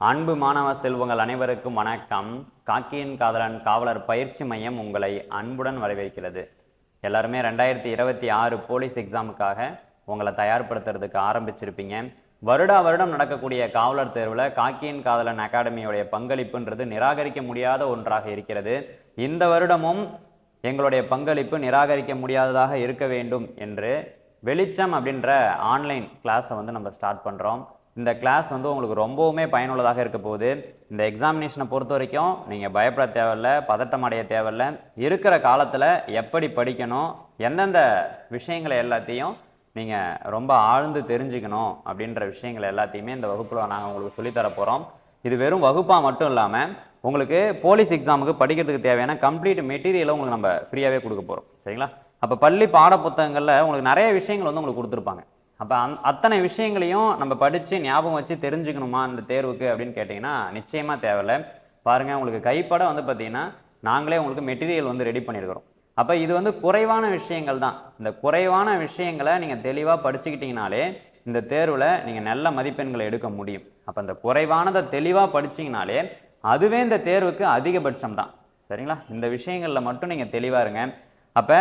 அன்பு மாணவ செல்வங்கள் அனைவருக்கும் வணக்கம். காக்கியின் காதலன் காவலர் பயிற்சி மையம் உங்களை அன்புடன் வரவேற்கிறது. எல்லாருமே 2026 போலீஸ் எக்ஸாமுக்காக உங்களை தயார்படுத்துறதுக்கு ஆரம்பிச்சிருப்பீங்க. வருடம் நடக்கக்கூடிய காவலர் தேர்வில் காக்கியின் காதலன் அகாடமியோடைய பங்களிப்புன்றது நிராகரிக்க முடியாத ஒன்றாக இருக்கிறது. இந்த வருடமும் எங்களுடைய பங்களிப்பு நிராகரிக்க முடியாததாக இருக்க வேண்டும் என்று வெளிச்சம் அப்படின்ற ஆன்லைன் கிளாஸை நம்ம ஸ்டார்ட் பண்ணுறோம். இந்த கிளாஸ் உங்களுக்கு ரொம்பவுமே பயனுள்ளதாக இருக்க போகுது. இந்த எக்ஸாமினேஷனை பொறுத்த வரைக்கும் நீங்கள் பயப்பட தேவையில்லை, பதட்டம் அடைய தேவையில்லை. இருக்கிற காலத்தில் எப்படி படிக்கணும், எந்தெந்த விஷயங்களை எல்லாத்தையும் நீங்கள் ரொம்ப ஆழ்ந்து தெரிஞ்சுக்கணும் அப்படின்ற விஷயங்கள் எல்லாத்தையுமே இந்த வகுப்பில் நாங்கள் உங்களுக்கு சொல்லித்தர போகிறோம். இது வெறும் வகுப்பாக மட்டும் இல்லாமல் உங்களுக்கு போலீஸ் எக்ஸாமுக்கு படிக்கிறதுக்கு தேவையான கம்ப்ளீட் மெட்டீரியலை உங்களுக்கு நம்ம ஃப்ரீயாகவே கொடுக்க போகிறோம். சரிங்களா? அப்போ பள்ளி பாட புத்தகங்களில் உங்களுக்கு நிறைய விஷயங்கள் உங்களுக்கு கொடுத்துருப்பாங்க. அப்போ அத்தனை விஷயங்களையும் நம்ம படித்து ஞாபகம் வச்சு தெரிஞ்சுக்கணுமா இந்த தேர்வுக்கு அப்படின்னு கேட்டிங்கன்னா நிச்சயமாக தேவையில்லை. பாருங்கள், உங்களுக்கு கைப்பட பார்த்தீங்கன்னா நாங்களே உங்களுக்கு மெட்டீரியல் ரெடி பண்ணியிருக்கிறோம். அப்போ இது குறைவான விஷயங்கள் தான். இந்த குறைவான விஷயங்களை நீங்கள் தெளிவாக படிச்சுக்கிட்டிங்கனாலே இந்த தேர்வில் நீங்கள் நல்ல மதிப்பெண்களை எடுக்க முடியும். அப்போ இந்த குறைவானதை தெளிவாக படிச்சிங்கனாலே அதுவே இந்த தேர்வுக்கு அதிகபட்சம் தான். சரிங்களா? இந்த விஷயங்களில் மட்டும் நீங்கள் தெளிவாக இருங்க. அப்போ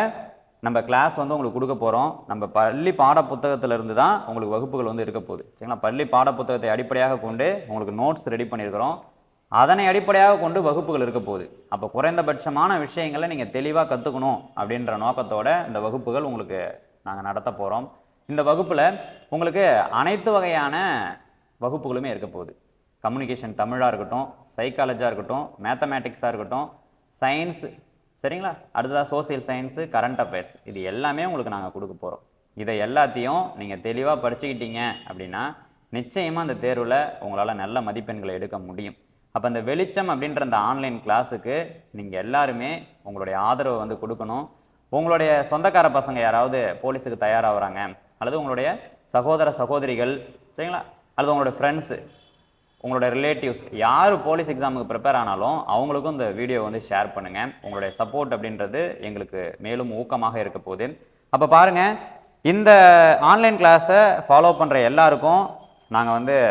நம்ம கிளாஸ் உங்களுக்கு கொடுக்க போகிறோம். நம்ம பள்ளி பாட புத்தகத்திலிருந்து தான் உங்களுக்கு வகுப்புகள் இருக்க போகுது. சரிங்களா? பள்ளி பாட புத்தகத்தை அடிப்படையாக கொண்டு உங்களுக்கு நோட்ஸ் ரெடி பண்ணியிருக்கிறோம். அதனை அடிப்படையாக கொண்டு வகுப்புகள் இருக்க போகுது. அப்போ குறைந்தபட்சமான விஷயங்களை நீங்கள் தெளிவாக கற்றுக்கணும் அப்படின்ற நோக்கத்தோட இந்த வகுப்புகள் உங்களுக்கு நாங்கள் நடத்த போகிறோம். இந்த வகுப்பில் உங்களுக்கு அனைத்து வகையான வகுப்புகளுமே இருக்க போகுது. கம்யூனிகேஷன் தமிழாக இருக்கட்டும், சைக்காலஜியாக இருக்கட்டும், மேத்தமேட்டிக்ஸாக இருக்கட்டும், சயின்ஸ், சரிங்களா, அடுத்ததாக சோசியல் சயின்ஸு, கரண்ட் அஃபேர்ஸ், இது எல்லாமே உங்களுக்கு நாங்கள் கொடுக்க போகிறோம். இதை எல்லாத்தையும் நீங்கள் தெளிவாக படிச்சுக்கிட்டீங்க அப்படின்னா நிச்சயமாக அந்த தேர்வில் உங்களால் நல்ல மதிப்பெண்களை எடுக்க முடியும். அப்போ இந்த வெளிச்சம் அப்படின்ற அந்த ஆன்லைன் கிளாஸுக்கு நீங்கள் எல்லாருமே உங்களுடைய ஆதரவை கொடுக்கணும். உங்களுடைய சொந்தக்கார பசங்க யாராவது போலீஸுக்கு தயாராகிறாங்க, அல்லது உங்களுடைய சகோதர சகோதரிகள், சரிங்களா, அல்லது உங்களுடைய ஃப்ரெண்ட்ஸு, உங்களோட ரிலேட்டிவ்ஸ் யார் போலீஸ் எக்ஸாமுக்கு ப்ரிப்பேர் ஆனாலும் அவங்களுக்கும் இந்த வீடியோ ஷேர் பண்ணுங்கள். உங்களுடைய சப்போர்ட் அப்படின்றது எங்களுக்கு மேலும் ஊக்கமாக இருக்க போகுது. அப்போ பாருங்கள், இந்த ஆன்லைன் கிளாஸை ஃபாலோ பண்ணுற எல்லாருக்கும் நாங்கள்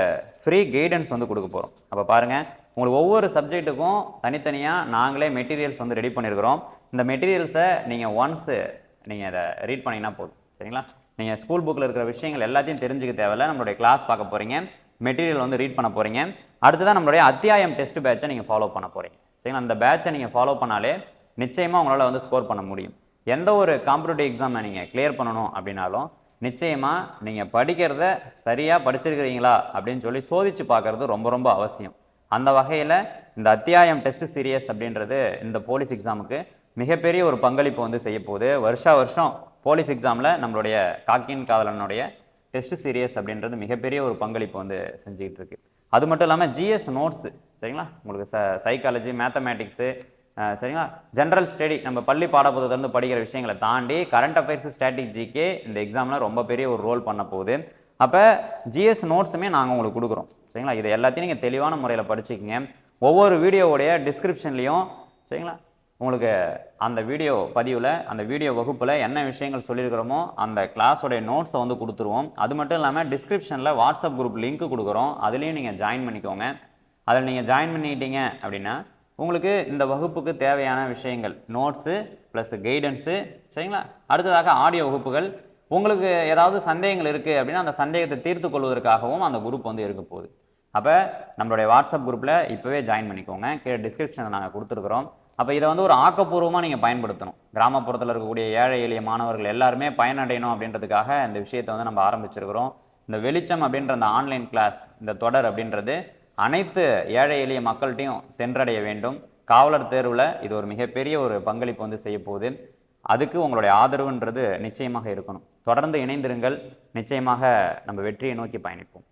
ஃப்ரீ கைடன்ஸ் கொடுக்க போகிறோம். அப்போ பாருங்கள், உங்களுக்கு ஒவ்வொரு சப்ஜெக்ட்டுக்கும் தனித்தனியாக நாங்களே மெட்டீரியல்ஸ் ரெடி பண்ணியிருக்கிறோம். இந்த மெட்டீரியல்ஸை நீங்கள் ஒன்ஸு நீங்கள் அதை ரீட் பண்ணிங்கன்னா போதும். சரிங்களா? நீங்கள் ஸ்கூல் புக்கில் இருக்கிற விஷயங்கள் எல்லாத்தையும் தெரிஞ்சுக்க தேவையில்லை. நம்மளுடைய கிளாஸ் பார்க்க போகிறீங்க, மெட்டீரியல் ரீட் பண்ண போகிறீங்க. அடுத்ததான் நம்மளுடைய அத்தியாயம் டெஸ்ட் பேட்சை நீங்கள் ஃபாலோ பண்ண போகிறீங்க. சரிங்களா? அந்த பேட்சை நீங்கள் ஃபாலோ பண்ணாலே நிச்சயமாக உங்களால் ஸ்கோர் பண்ண முடியும். எந்த ஒரு காம்படிட்டிவ் எக்ஸாமை நீங்கள் கிளியர் பண்ணணும் அப்படின்னாலும் நிச்சயமாக நீங்கள் படிக்கிறத சரியாக படிச்சிருக்கிறீங்களா அப்படின்னு சொல்லி சோதித்து பார்க்குறது ரொம்ப ரொம்ப அவசியம். அந்த வகையில் இந்த அத்தியாயம் டெஸ்ட் சீரியஸ் அப்படின்றது இந்த போலீஸ் எக்ஸாமுக்கு மிகப்பெரிய ஒரு பங்களிப்பு செய்ய போகுது. வருஷம் போலீஸ் எக்ஸாமில் நம்மளுடைய காக்கியின் காதலனுடைய டெஸ்ட் சீரியஸ் அப்படின்றது மிகப்பெரிய ஒரு பங்களிப்பு செஞ்சுக்கிட்டு இருக்கு. அது மட்டும் இல்லாமல் ஜிஎஸ் நோட்ஸு, சரிங்களா, உங்களுக்கு சைக்காலஜி, மேத்தமேட்டிக்ஸு, சரிங்களா, ஜென்ரல் ஸ்டடி, நம்ம பள்ளி பாடப்புத்தகத்திலிருந்து படிக்கிற விஷயங்களை தாண்டி கரண்ட் அஃபேர்ஸ், ஸ்ட்ராட்டஜிக்கே இந்த எக்ஸாமில் ரொம்ப பெரிய ஒரு ரோல் பண்ண போகுது. அப்போ ஜிஎஸ் நோட்ஸுமே நாங்கள் உங்களுக்கு கொடுக்குறோம். சரிங்களா? இதை எல்லாத்தையும் நீங்கள் தெளிவான முறையில் படிச்சுக்கங்க. ஒவ்வொரு வீடியோவுடைய டிஸ்கிரிப்ஷன்லேயும், சரிங்களா, உங்களுக்கு அந்த வீடியோ பதிவில், அந்த வீடியோ வகுப்பில் என்ன விஷயங்கள் சொல்லியிருக்கிறோமோ அந்த கிளாஸோடைய நோட்ஸை கொடுத்துருவோம். அது மட்டும் இல்லாமல் டிஸ்கிரிப்ஷனில் வாட்ஸ்அப் குரூப் லிங்க் கொடுக்குறோம். அதுலேயும் நீங்கள் ஜாயின் பண்ணிக்கோங்க. அதில் நீங்கள் ஜாயின் பண்ணிட்டீங்க அப்படின்னா உங்களுக்கு இந்த வகுப்புக்கு தேவையான விஷயங்கள், நோட்ஸு ப்ளஸ் கைடன்ஸு, சரிங்களா, அடுத்ததாக ஆடியோ வகுப்புகள், உங்களுக்கு ஏதாவது சந்தேகங்கள் இருக்குது அப்படின்னா அந்த சந்தேகத்தை தீர்த்து கொள்வதற்காகவும் அந்த குரூப் இருக்க போகுது. அப்போ நம்மளுடைய வாட்ஸ்அப் குரூப்பில் இப்போவே ஜாயின் பண்ணிக்கோங்க. கீழே டிஸ்கிரிப்ஷனில் நாங்கள் கொடுத்துருக்குறோம். அப்போ இதை ஒரு ஆக்கப்பூர்வமாக நீங்கள் பயன்படுத்தணும். கிராமப்புறத்தில் இருக்கக்கூடிய ஏழை எளிய மாணவர்கள் எல்லாருமே பயனடையணும் அப்படின்றதுக்காக இந்த விஷயத்தை நம்ம ஆரம்பிச்சிருக்கிறோம். இந்த வெளிச்சம் அப்படின்ற அந்த ஆன்லைன் கிளாஸ், இந்த தொடர் அப்படின்றது அனைத்து ஏழை எளிய மக்கள்கிட்டையும் சென்றடைய வேண்டும். காவலர் தேர்வில் இது ஒரு மிகப்பெரிய ஒரு பங்களிப்பு செய்ய போகுது. அதுக்கு உங்களுடைய ஆதரவுன்றது நிச்சயமாக இருக்கணும். தொடர்ந்து இணைந்திருங்கள். நிச்சயமாக நம்ம வெற்றியை நோக்கி பயணிப்போம்.